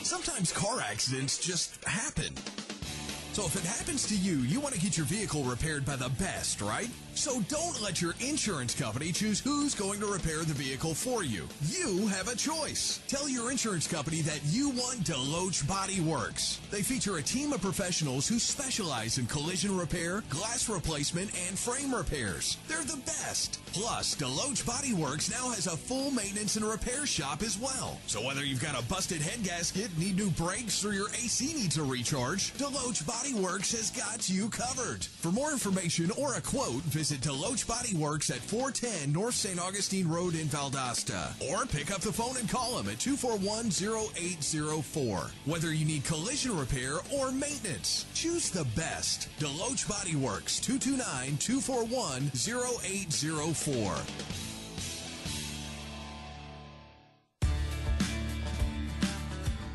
Sometimes car accidents just happen. So if it happens to you, you want to get your vehicle repaired by the best, right? So don't let your insurance company choose who's going to repair the vehicle for you. You have a choice. Tell your insurance company that you want Deloach Body Works. They feature a team of professionals who specialize in collision repair, glass replacement, and frame repairs. They're the best. Plus, Deloach Body Works now has a full maintenance and repair shop as well. So whether you've got a busted head gasket, need new brakes, or your AC needs a recharge, Deloach Body Works has got you covered. For more information or a quote, visit Deloach Body Works at 410 North St. Augustine Road in Valdosta. Or pick up the phone and call them at 241-0804. Whether you need collision repair or maintenance, choose the best. Deloach Body Works, 229-241-0804.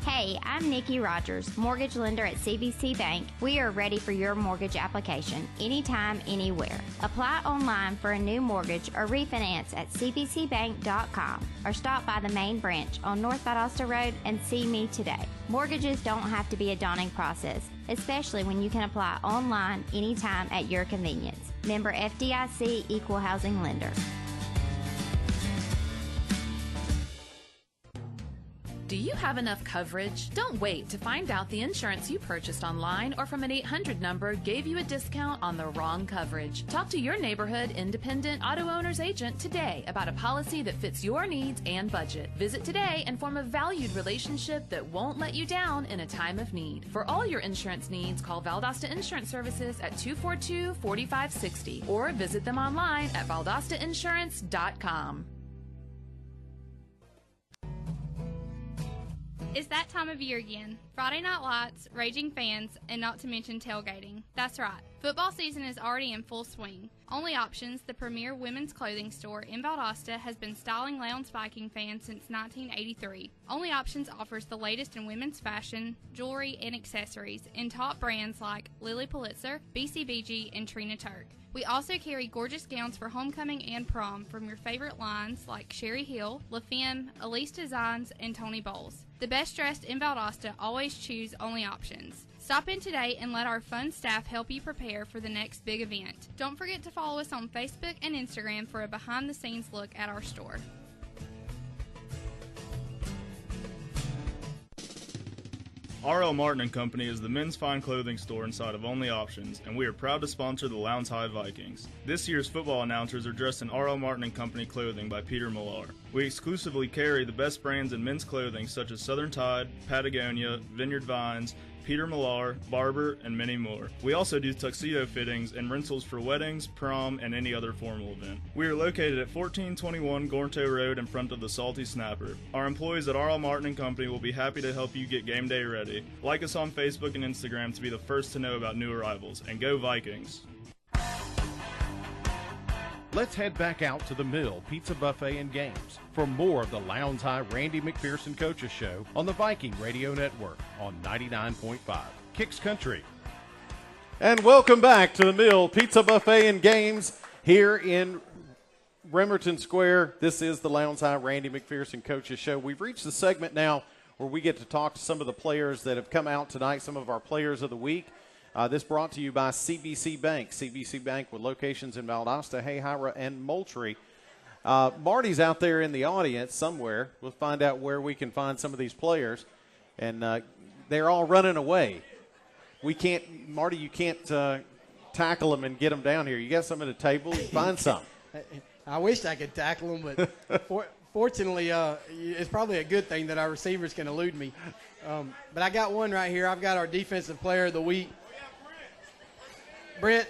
Hey, I'm Nikki Rogers, mortgage lender at CBC Bank. We are ready for your mortgage application anytime, anywhere. Apply online for a new mortgage or refinance at cbcbank.com or stop by the main branch on North Valdosta Road and see me today. Mortgages don't have to be a daunting process, especially when you can apply online anytime at your convenience. Member FDIC, Equal Housing Lender. Do you have enough coverage? Don't wait to find out the insurance you purchased online or from an 800 number gave you a discount on the wrong coverage. Talk to your neighborhood independent auto owner's agent today about a policy that fits your needs and budget. Visit today and form a valued relationship that won't let you down in a time of need. For all your insurance needs, call Valdosta Insurance Services at 242-4560 or visit them online at valdostainsurance.com. It's that time of year again. Friday night lights, raging fans, and not to mention tailgating. That's right. Football season is already in full swing. Only Options, the premier women's clothing store in Valdosta, has been styling Lowndes Viking fans since 1983. Only Options offers the latest in women's fashion, jewelry, and accessories in top brands like Lily Pulitzer, BCBG, and Trina Turk. We also carry gorgeous gowns for homecoming and prom from your favorite lines like Sherry Hill, La Femme, Elise Designs, and Tony Bowles. The best dressed in Valdosta always choose Only Options. Stop in today and let our fun staff help you prepare for the next big event. Don't forget to follow us on Facebook and Instagram for a behind-the-scenes look at our store. R.L. Martin & Company is the men's fine clothing store inside of Only Options, and we are proud to sponsor the Lowndes High Vikings. This year's football announcers are dressed in R.L. Martin & Company clothing by Peter Millar. We exclusively carry the best brands in men's clothing such as Southern Tide, Patagonia, Vineyard Vines, Peter Millar, Barber, and many more. We also do tuxedo fittings and rentals for weddings, prom, and any other formal event. We are located at 1421 Gornto Road in front of the Salty Snapper. Our employees at R.L. Martin & Company will be happy to help you get game day ready. Like us on Facebook and Instagram to be the first to know about new arrivals. And go Vikings! Let's head back out to the Mill Pizza Buffet and Games for more of the Lowndes High Randy McPherson Coaches Show on the Viking Radio Network on 99.5 Kicks Country. And welcome back to the Mill Pizza Buffet and Games here in Bremerton Square. This is the Lowndes High Randy McPherson Coaches Show. We've reached the segment now where we get to talk to some of the players that have come out tonight, some of our players of the week. This brought to you by CBC Bank. CBC Bank with locations in Valdosta, Hayhira, and Moultrie. Marty's out there in the audience somewhere. We'll find out where we can find some of these players. And they're all running away. We can't, Marty, you can't tackle them and get them down here. You got some at the table? Find some. I wish I could tackle them, but fortunately, it's probably a good thing that our receivers can elude me. But I got one right here. I've got our defensive player of the week. Brent,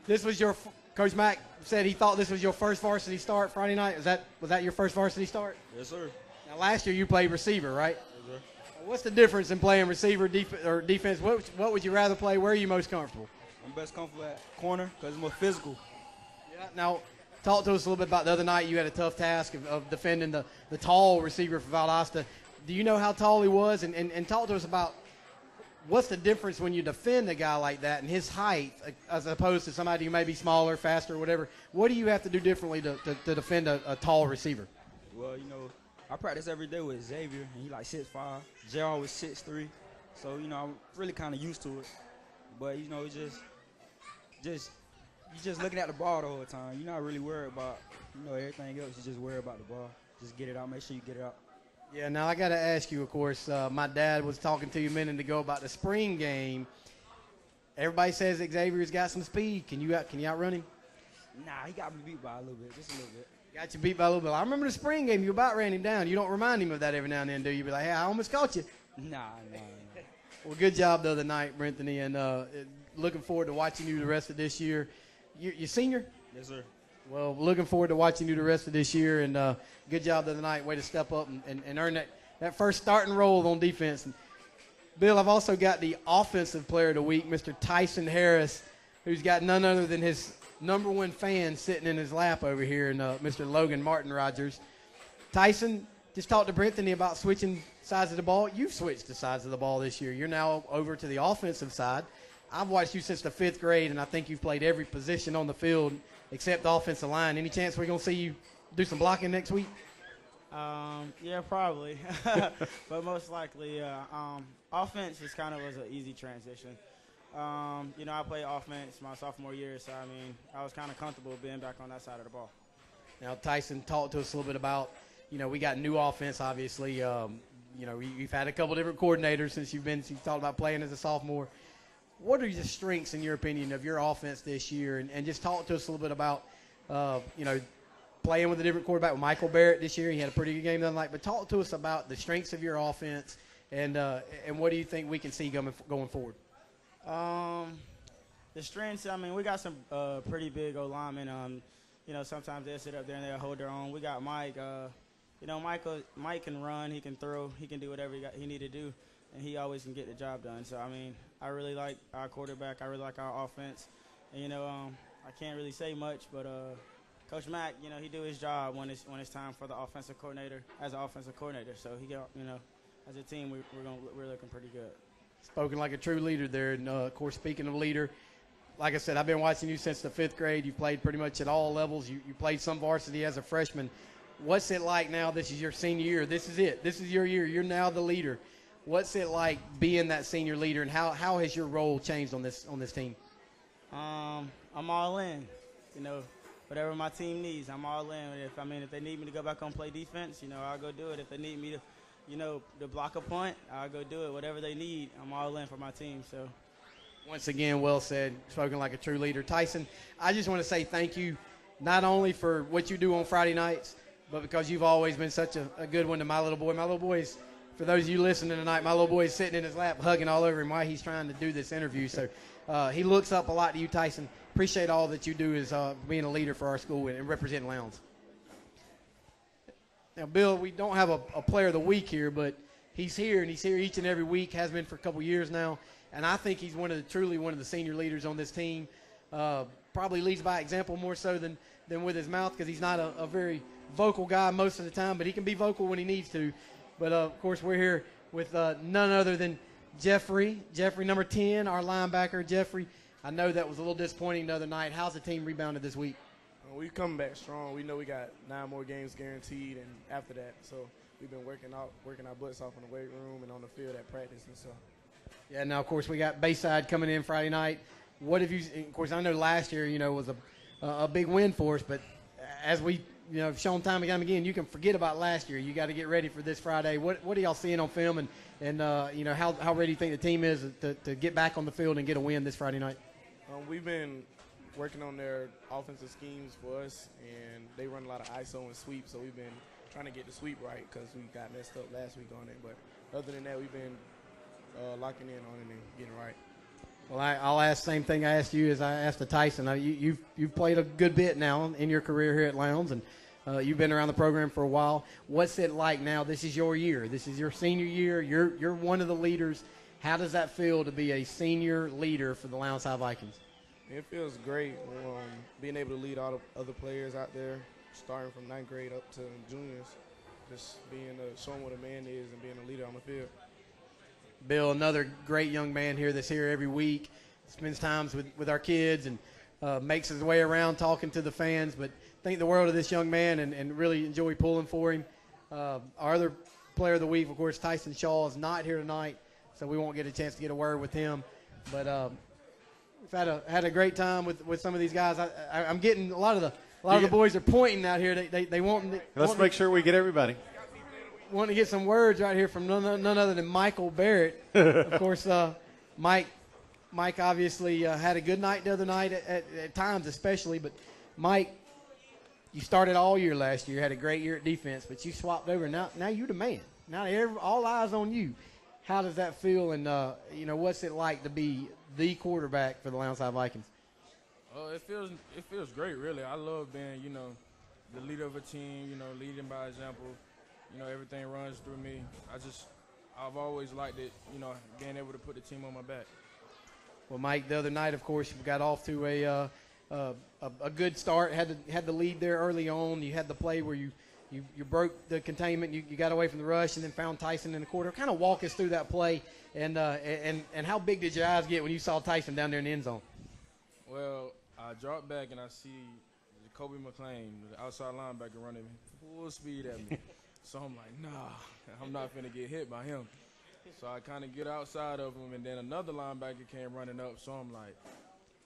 this was your Coach Mack said he thought this was your first varsity start Friday night. Was that your first varsity start? Yes, sir. Now, last year you played receiver, right? Yes, sir. What's the difference in playing receiver or defense? What would you rather play? Where are you most comfortable? I'm best comfortable at corner because it's more physical. Yeah. Now, talk to us a little bit about the other night. You had a tough task of defending the tall receiver for Valdosta. Do you know how tall he was? And talk to us about what's the difference when you defend a guy like that and his height as opposed to somebody who may be smaller, faster, whatever. What do you have to do differently to defend a tall receiver? Well, you know, I practice every day with Xavier, and he like 6'5". J.R. was 6'3". So, you know, I'm really kind of used to it. But, you know, it's you're just looking at the ball the whole time. You're not really worried about, you know, everything else. You just worry about the ball. Just get it out. Make sure you get it out. Yeah, now I got to ask you, of course, my dad was talking to you a minute ago about the spring game. Everybody says Xavier's got some speed. Can you outrun him? Nah, he got me beat by a little bit, just a little bit. Got you beat by a little bit. I remember the spring game. You about ran him down. You don't remind him of that every now and then, do you? Be like, hey, I almost caught you. Nah. Well, good job the other night, Brenthany, and looking forward to watching you the rest of this year. You senior? Yes, sir. Well, looking forward to watching you the rest of this year, and good job the other night. Way to step up and earn that first starting role on defense. And Bill, I've also got the Offensive Player of the Week, Mr. Tyson Harris, who's got none other than his number one fan sitting in his lap over here, and Mr. Logan Martin Rogers. Tyson, just talked to Brenthany about switching sides of the ball. You've switched the sides of the ball this year. You're now over to the offensive side. I've watched you since the 5th grade, and I think you've played every position on the field except the offensive line. Any chance we're going to see you do some blocking next week? Yeah, probably. But most likely, offense was an easy transition. You know, I played offense my sophomore year, so, I mean, I was kind of comfortable being back on that side of the ball. Now, Tyson, talk to us a little bit about, you know, we got new offense, obviously. You know, you've had a couple different coordinators since you've talked about playing as a sophomore. What are the strengths, in your opinion, of your offense this year? And just talk to us a little bit about, you know, playing with a different quarterback with Michael Barrett this year. He had a pretty good game the other night. But talk to us about the strengths of your offense and what do you think we can see going forward? The strengths, I mean, we got some pretty big O-linemen. You know, sometimes they'll sit up there and they'll hold their own. We got Mike. You know, Mike can run, he can throw, he can do whatever he need to do, and he always can get the job done. So, I mean, I really like our quarterback. I really like our offense. And, you know, I can't really say much, but Coach Mack, you know, he do his job when it's time for the offensive coordinator as an offensive coordinator. So, he got, you know, as a team, we're looking pretty good. Spoken like a true leader there. And, of course, speaking of leader, like I said, I've been watching you since the 5th grade. You played pretty much at all levels. You played some varsity as a freshman. What's it like now? This is your senior year. This is it. This is your year. You're now the leader. What's it like being that senior leader, and how has your role changed on this team? I'm all in. You know, whatever my team needs, I'm all in. If they need me to go back and play defense, you know, I'll go do it. If they need me to, you know, to block a punt, I'll go do it. Whatever they need, I'm all in for my team. So, once again, well said. Spoken like a true leader. Tyson, I just want to say thank you, not only for what you do on Friday nights, but because you've always been such a good one to my little boy. My little boy is, for those of you listening tonight, my little boy is sitting in his lap hugging all over him while he's trying to do this interview. So he looks up a lot to you, Tyson. Appreciate all that you do as being a leader for our school and representing Lowndes. Now, Bill, we don't have a player of the week here, but he's here, and he's here each and every week, has been for a couple years now. And I think he's truly one of the senior leaders on this team. Probably leads by example more so than with his mouth, because he's not a very vocal guy most of the time, but he can be vocal when he needs to. But, of course, we're here with none other than Jeffrey, number 10, our linebacker. Jeffrey, I know that was a little disappointing the other night. How's the team rebounded this week? We coming back strong. We know we got 9 more games guaranteed, and after that, so we've been working our butts off in the weight room and on the field at practice and so. Yeah, now, of course, we got Bayside coming in Friday night. What have you – of course, I know last year, you know, was a big win for us, but as we – you know, shown time and time again, you can forget about last year. You got to get ready for this Friday. What are y'all seeing on film, and you know, how ready do you think the team is to get back on the field and get a win this Friday night? We've been working on their offensive schemes for us, and they run a lot of ISO and sweep, so we've been trying to get the sweep right because we got messed up last week on it. But other than that, we've been locking in on it and getting right. Well, I'll ask the same thing I asked you as I asked to Tyson. You've played a good bit now in your career here at Lowndes, and you've been around the program for a while. What's it like now? This is your year. This is your senior year. You're one of the leaders. How does that feel to be a senior leader for the Lowndes High Vikings? It feels great being able to lead all the other players out there, starting from 9th grade up to juniors, just showing what a man is and being a leader on the field. Bill, another great young man here that's here every week, spends times with our kids and makes his way around talking to the fans. But think the world of this young man and really enjoy pulling for him. Our other player of the week, of course, Tyson Shaw is not here tonight, so we won't get a chance to get a word with him. But we've had a great time with some of these guys. I'm getting a lot of the boys are pointing out here. They want. Let's make sure we get everybody. Want to get some words right here from none other than Michael Barrett. Of course, Mike obviously had a good night the other night at times, especially. But Mike, you started all year last year, had a great year at defense, but you swapped over. Now you're the man. Now all eyes on you. How does that feel? And what's it like to be the quarterback for the Lowndes High Vikings? It feels great, really. I love being, the leader of a team. Leading by example. Everything runs through me. I've always liked it. Being able to put the team on my back. Well, Mike, the other night, of course, you got off to a good start. Had the lead there early on. You had the play where you broke the containment. You got away from the rush and then found Tyson in the quarter. Kind of walk us through that play and how big did your eyes get when you saw Tyson down there in the end zone? Well, I dropped back and I see Kobe McLean, the outside linebacker, running full speed at me. So I'm like, nah, I'm not finna get hit by him. So I kind of get outside of him, and then another linebacker came running up. So I'm like,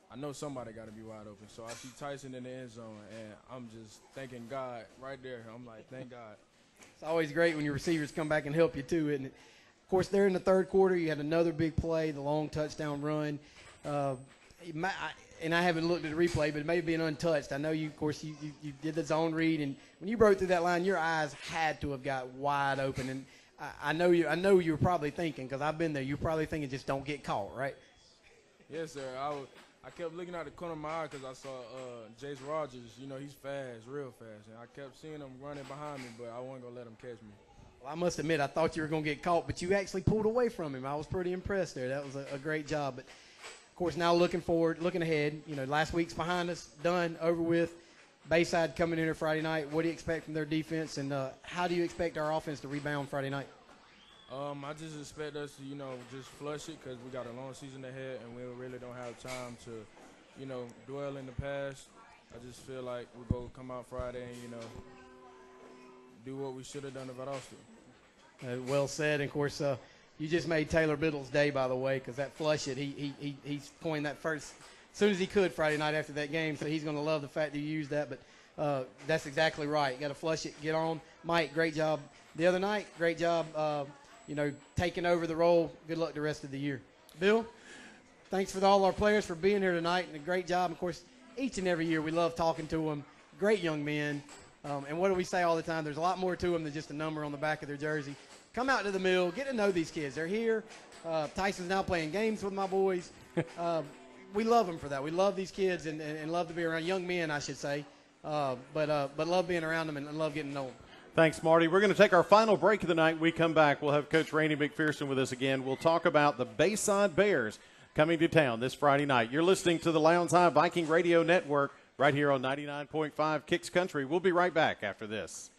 I know somebody got to be wide open. So I see Tyson in the end zone, and I'm just thanking God right there. I'm like, thank God. It's always great when your receivers come back and help you too, isn't it? Of course, there in the third quarter, you had another big play, the long touchdown run. And I haven't looked at the replay, but it may have been untouched. I know you, of course, you did the zone read, and when you broke through that line, your eyes had to have got wide open. And I know you were probably thinking, because I've been there, you're probably thinking just don't get caught, right? Yes, sir. I kept looking out the corner of my eye because I saw Jace Rogers. He's fast, real fast. And I kept seeing him running behind me, but I wasn't going to let him catch me. Well, I must admit, I thought you were going to get caught, but you actually pulled away from him. I was pretty impressed there. That was a great job. But, of course, now looking forward, looking ahead, last week's behind us, done, over with. Bayside coming in here Friday night. What do you expect from their defense, and how do you expect our offense to rebound Friday night? I just expect us to, just flush it because we got a long season ahead and we really don't have time to, dwell in the past. I just feel like we're going to come out Friday and, do what we should have done if I lost it. Well said. And, of course, you just made Taylor Biddle's day, by the way, because that flush it, he's coined that first as soon as he could Friday night after that game, so he's going to love the fact that you used that. But that's exactly right. You got to flush it, get on. Mike, great job the other night. Great job, taking over the role. Good luck the rest of the year. Bill, thanks for all our players for being here tonight, and a great job. Of course, each and every year we love talking to them. Great young men. And what do we say all the time? There's a lot more to them than just a number on the back of their jersey. Come out to the mill. Get to know these kids. They're here. Tyson's now playing games with my boys. We love them for that. We love these kids and love to be around young men, I should say. But love being around them and love getting to know them. Thanks, Marty. We're going to take our final break of the night. When we come back, we'll have Coach Randy McPherson with us again. We'll talk about the Bayside Bears coming to town this Friday night. You're listening to the Lowndes High Viking Radio Network right here on 99.5 Kicks Country. We'll be right back after this.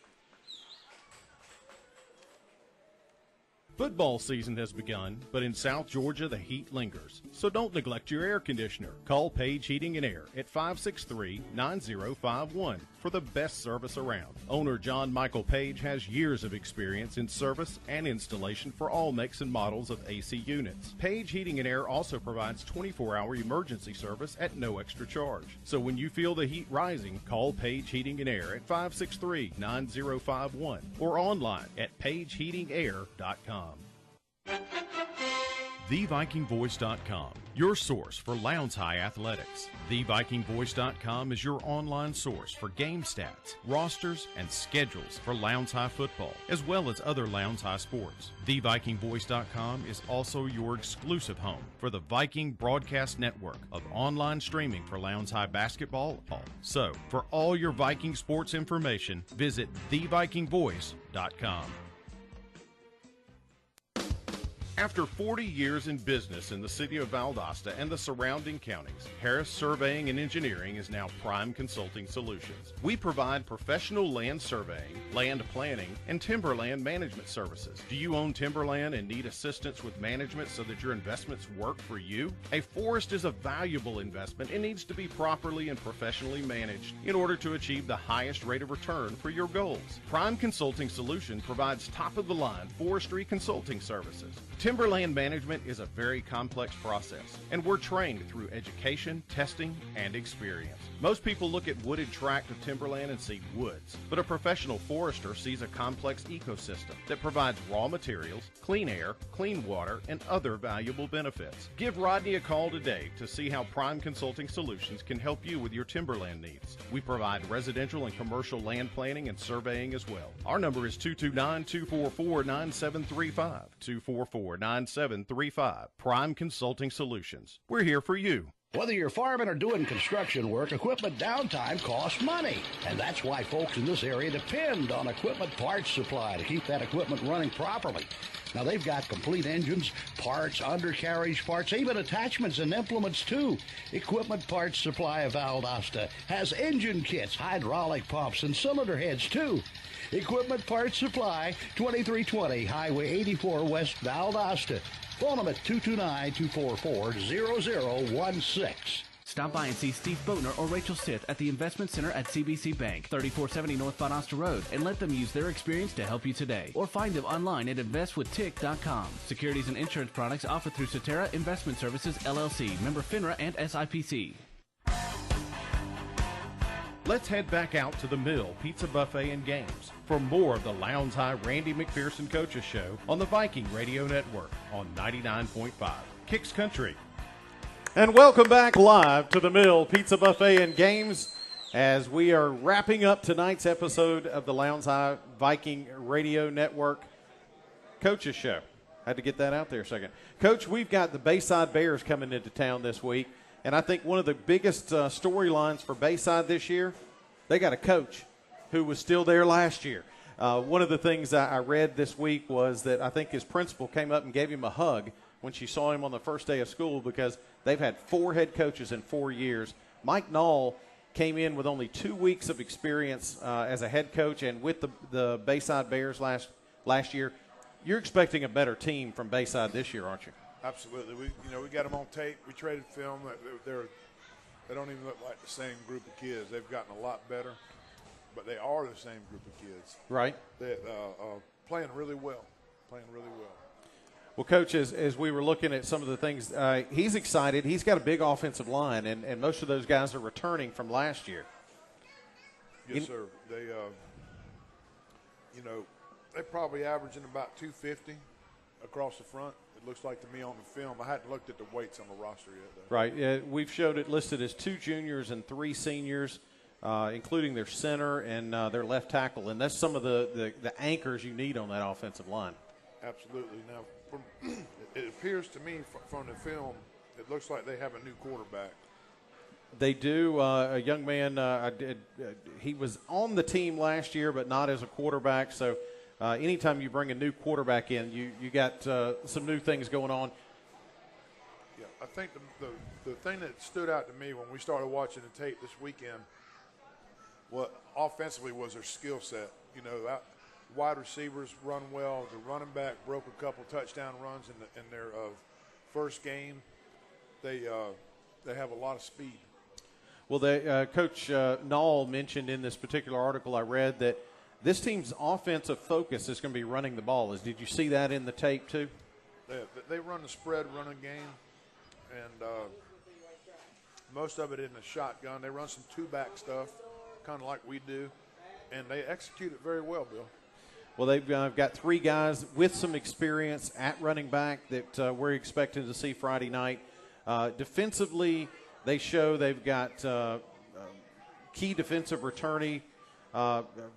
Football season has begun, but in South Georgia, the heat lingers. So don't neglect your air conditioner. Call Page Heating and Air at 563-9051 for the best service around. Owner John Michael Page has years of experience in service and installation for all makes and models of AC units. Page Heating and Air also provides 24-hour emergency service at no extra charge. So when you feel the heat rising, call Page Heating and Air at 563-9051 or online at pageheatingair.com. TheVikingVoice.com, your source for Lowndes High athletics. TheVikingVoice.com is your online source for game stats, rosters, and schedules for Lowndes High football, as well as other Lowndes High sports. TheVikingVoice.com is also your exclusive home for the Viking Broadcast Network of online streaming for Lowndes High basketball. So, for all your Viking sports information, visit TheVikingVoice.com. After 40 years in business in the city of Valdosta and the surrounding counties, Harris Surveying and Engineering is now Prime Consulting Solutions. We provide professional land surveying, land planning, and timberland management services. Do you own timberland and need assistance with management so that your investments work for you? A forest is a valuable investment and needs to be properly and professionally managed in order to achieve the highest rate of return for your goals. Prime Consulting Solution provides top-of-the-line forestry consulting services. Timberland management is a very complex process, and we're trained through education, testing, and experience. Most people look at wooded tract of timberland and see woods, but a professional forester sees a complex ecosystem that provides raw materials, clean air, clean water, and other valuable benefits. Give Rodney a call today to see how Prime Consulting Solutions can help you with your timberland needs. We provide residential and commercial land planning and surveying as well. Our number is 229-244-9735, 244-9735. Prime Consulting Solutions. We're here for you. Whether you're farming or doing construction work, equipment downtime costs money. And that's why folks in this area depend on Equipment Parts Supply to keep that equipment running properly. Now, they've got complete engines, parts, undercarriage parts, even attachments and implements, too. Equipment Parts Supply of Valdosta has engine kits, hydraulic pumps, and cylinder heads, too. Equipment Parts Supply, 2320 Highway 84 West Valdosta. Phone them at 229-244-0016. Stop by and see Steve Boatner or Rachel Sith at the Investment Center at CBC Bank, 3470 North Valdosta Road, and let them use their experience to help you today. Or find them online at investwithtick.com. Securities and insurance products offered through Cetera Investment Services, LLC, member FINRA and SIPC. Let's head back out to the Mill Pizza Buffet and Games for more of the Lowndes High Randy McPherson Coaches Show on the Viking Radio Network on 99.5 Kicks Country. And welcome back live to the Mill Pizza Buffet and Games as we are wrapping up tonight's episode of the Lowndes High Viking Radio Network Coaches Show. Had to get that out there a second. Coach, we've got the Bayside Bears coming into town this week. And I think one of the biggest storylines for Bayside this year, they got a coach who was still there last year. One of the things I read this week was that I think his principal came up and gave him a hug when she saw him on the first day of school because they've had 4 head coaches in 4 years. Mike Knoll came in with only 2 weeks of experience as a head coach and with the Bayside Bears last year. You're expecting a better team from Bayside this year, aren't you? Absolutely. We got them on tape. We traded film. They don't even look like the same group of kids. They've gotten a lot better, but they are the same group of kids. Right. They're playing really well. Well, Coach, as we were looking at some of the things, he's excited. He's got a big offensive line, and most of those guys are returning from last year. Yes, sir. They, they're probably averaging about 250 across the front. It looks like to me on the film. I hadn't looked at the weights on the roster yet, though. Right. We've showed it listed as 2 juniors and 3 seniors, including their center and their left tackle. And that's some of the anchors you need on that offensive line. Absolutely. Now, it appears to me from the film, it looks like they have a new quarterback. They do. A young man, he was on the team last year, but not as a quarterback. So anytime you bring a new quarterback in, you got some new things going on. Yeah, I think the thing that stood out to me when we started watching the tape this weekend, offensively was their skill set. Wide receivers run well. The running back broke a couple touchdown runs in their first game. They have a lot of speed. Well, Coach Knoll mentioned in this particular article I read that this team's offensive focus is going to be running the ball. Did you see that in the tape too? They run the spread running game, and most of it in the shotgun. They run some two-back stuff, kind of like we do, and they execute it very well, Bill. Well, they've got 3 guys with some experience at running back that we're expecting to see Friday night. Defensively, they show they've got key defensive returning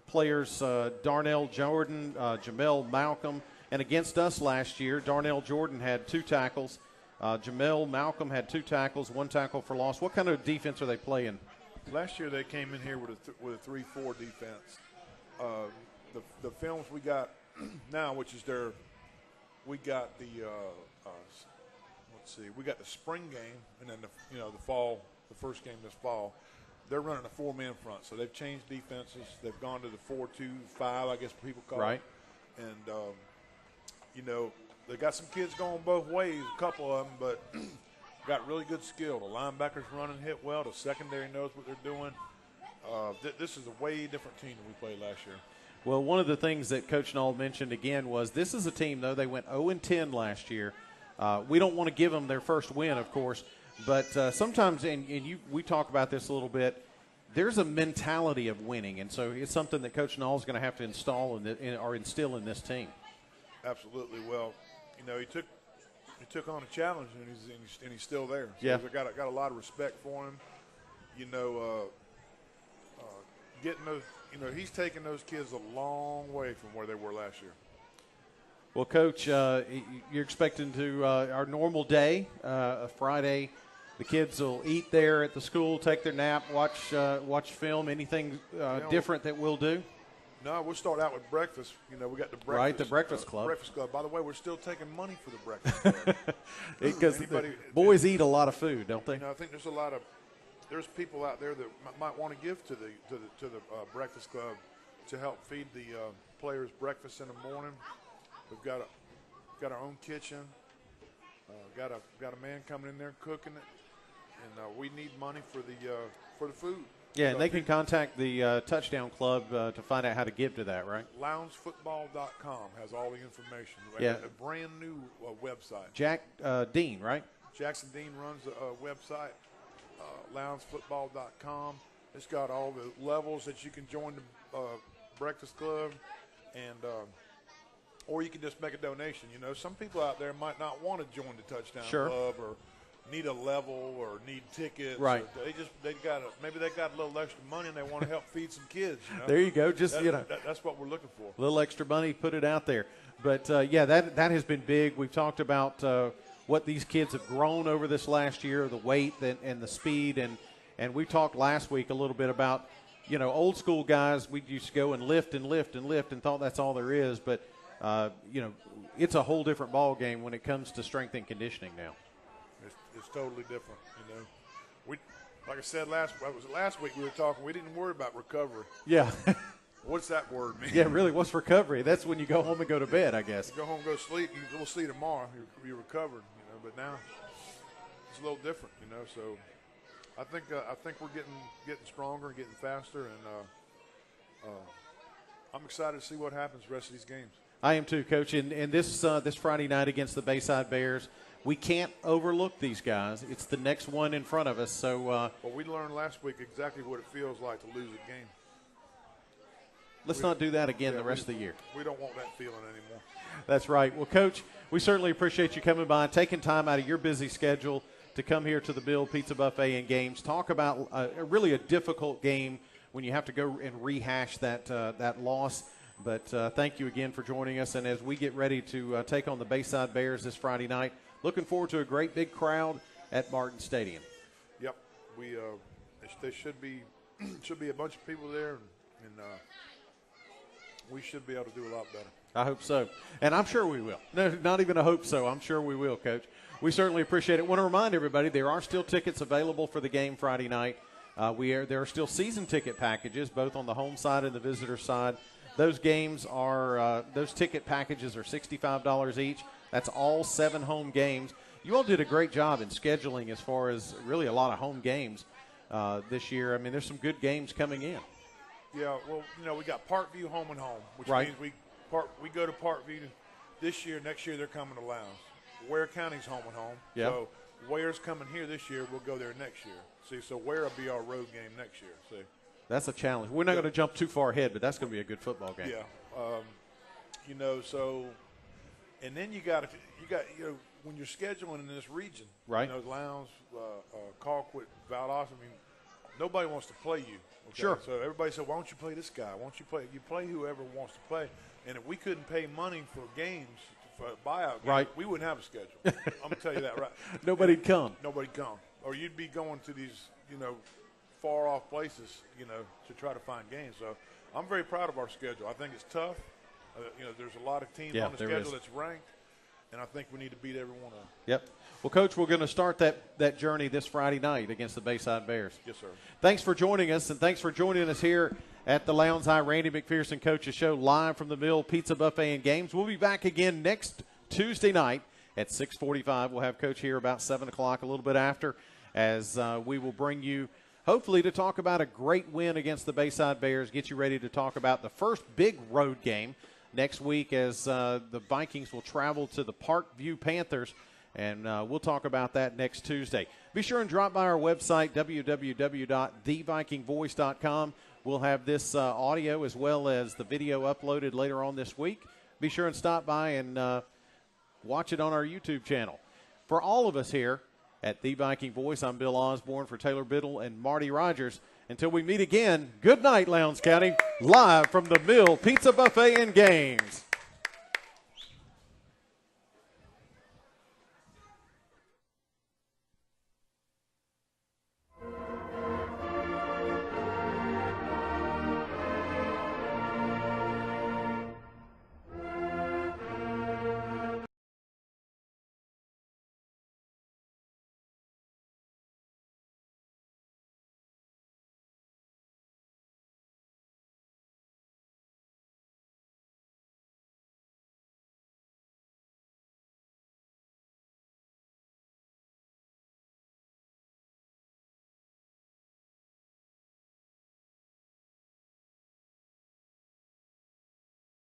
players, Darnell Jordan, Jamel Malcolm. And against us last year, Darnell Jordan had 2 tackles. Jamel Malcolm had 2 tackles, 1 tackle for loss. What kind of defense are they playing? Last year they came in here with a 3-4 defense. The films we got now, which is their we got the let's see, we got the spring game, and then the first game this fall. They're running a 4-man front, so they've changed defenses. They've gone to the 4-2-5, I guess people call it. And they got some kids going both ways, a couple of them, but got really good skill. The linebackers run and hit well. The secondary knows what they're doing. This is a way different team than we played last year. Well, one of the things that Coach Knoll mentioned again was this is a team, though, they went 0-10 last year. We don't want to give them their first win, of course, but sometimes, we talk about this a little bit, there's a mentality of winning, and so it's something that Coach Knoll is going to have to install or instill in this team. Absolutely. Well, he took on a challenge, and he's still there. So yeah. I got a lot of respect for him. Getting those, he's taken those kids a long way from where they were last year. Well, Coach, you're expecting to our normal day, a Friday. The kids will eat there at the school, take their nap, watch film. Anything different that we'll do? No, we'll start out with breakfast. We got the breakfast. Right, the Breakfast Club. Breakfast Club. By the way, we're still taking money for the Breakfast Club. Because boys eat a lot of food, don't they? I think there's people out there that might want to give to the Breakfast Club to help feed the players breakfast in the morning. We've got our own kitchen. Got a man coming in there cooking it, and we need money for the food. Yeah, and they can contact the Touchdown Club to find out how to give to that, right? Loungefootball.com has all the information. Yeah. A brand new website. Jack Dean, right? Jackson Dean runs a website, loungefootball.com. It's got all the levels that you can join the Breakfast Club, and or you can just make a donation. Some people out there might not want to join the Touchdown Club or need a level or need tickets. Right. Maybe they got a little extra money and they want to help feed some kids. There you go. Just that's what we're looking for. A little extra money, put it out there. But that has been big. We've talked about what these kids have grown over this last year, the weight and the speed, and we talked last week a little bit about old school guys. We used to go and lift and lift and lift and thought that's all there is, but it's a whole different ball game when it comes to strength and conditioning now. It's totally different, We, like I said last week we were talking. We didn't worry about recovery. Yeah. What's that word mean? Yeah, really. What's recovery? That's when you go home and go to bed, I guess. You go home and go to sleep. We'll see tomorrow. You're recovered, But now it's a little different, So I think we're getting stronger and getting faster, and I'm excited to see what happens the rest of these games. I am too, Coach. And this Friday night against the Bayside Bears, we can't overlook these guys. It's the next one in front of us. So, well, we learned last week exactly what it feels like to lose a game. Let's not do that again the rest of the year. We don't want that feeling anymore. That's right. Well, Coach, we certainly appreciate you coming by, taking time out of your busy schedule to come here to the Bill Pizza Buffet and Games. Talk about really a difficult game when you have to go and rehash that loss. But thank you again for joining us. And as we get ready to take on the Bayside Bears this Friday night, looking forward to a great big crowd at Martin Stadium. Yep, there should be a bunch of people there, and we should be able to do a lot better. I hope so, and I'm sure we will. No, not even a hope so. I'm sure we will, Coach. We certainly appreciate it. I want to remind everybody there are still tickets available for the game Friday night. There are still season ticket packages, both on the home side and the visitor side. Those ticket packages are $65 each. That's all 7 home games. You all did a great job in scheduling as far as really a lot of home games this year. I mean, there's some good games coming in. Yeah, well, we got Parkview home and home, which means we go to Parkview this year. Next year they're coming to Lowndes. Ware County's home and home. Yep. So Ware's coming here this year. We'll go there next year. See, so Ware will be our road game next year. See. That's a challenge. We're not going to jump too far ahead, but that's going to be a good football game. Yeah. So, and then you got when you're scheduling in this region, right? Lowndes, Colquitt, Valdosta. I mean, nobody wants to play you. Okay? Sure. So everybody said, "Why don't you play this guy? Why don't you play? You play whoever wants to play." And if we couldn't pay money for games, for buyout games, we wouldn't have a schedule. I'm gonna tell you that right. Nobody'd come. Nobody'd come, or you'd be going to these, far off places, to try to find games. So I'm very proud of our schedule. I think it's tough. There's a lot of teams on the schedule that's ranked. and I think we need to beat every one of them. Yep. Well, Coach, we're going to start that journey this Friday night against the Bayside Bears. Yes, sir. Thanks for joining us, and thanks for joining us here at the Lowndes High Randy McPherson Coaches Show, live from the Mill Pizza Buffet and Games. We'll be back again next Tuesday night at 6:45. We'll have Coach here about 7 o'clock, a little bit after, as we will bring you, hopefully, to talk about a great win against the Bayside Bears, get you ready to talk about the first big road game next week as the Vikings will travel to the Parkview Panthers. And we'll talk about that next Tuesday. Be sure and drop by our website, www.thevikingvoice.com. We'll have this audio as well as the video uploaded later on this week. Be sure and stop by and watch it on our YouTube channel. For all of us here at The Viking Voice, I'm Bill Osborne. For Taylor Biddle and Marty Rogers, until we meet again, good night, Lowndes County, live from the Mill Pizza Buffet and Games.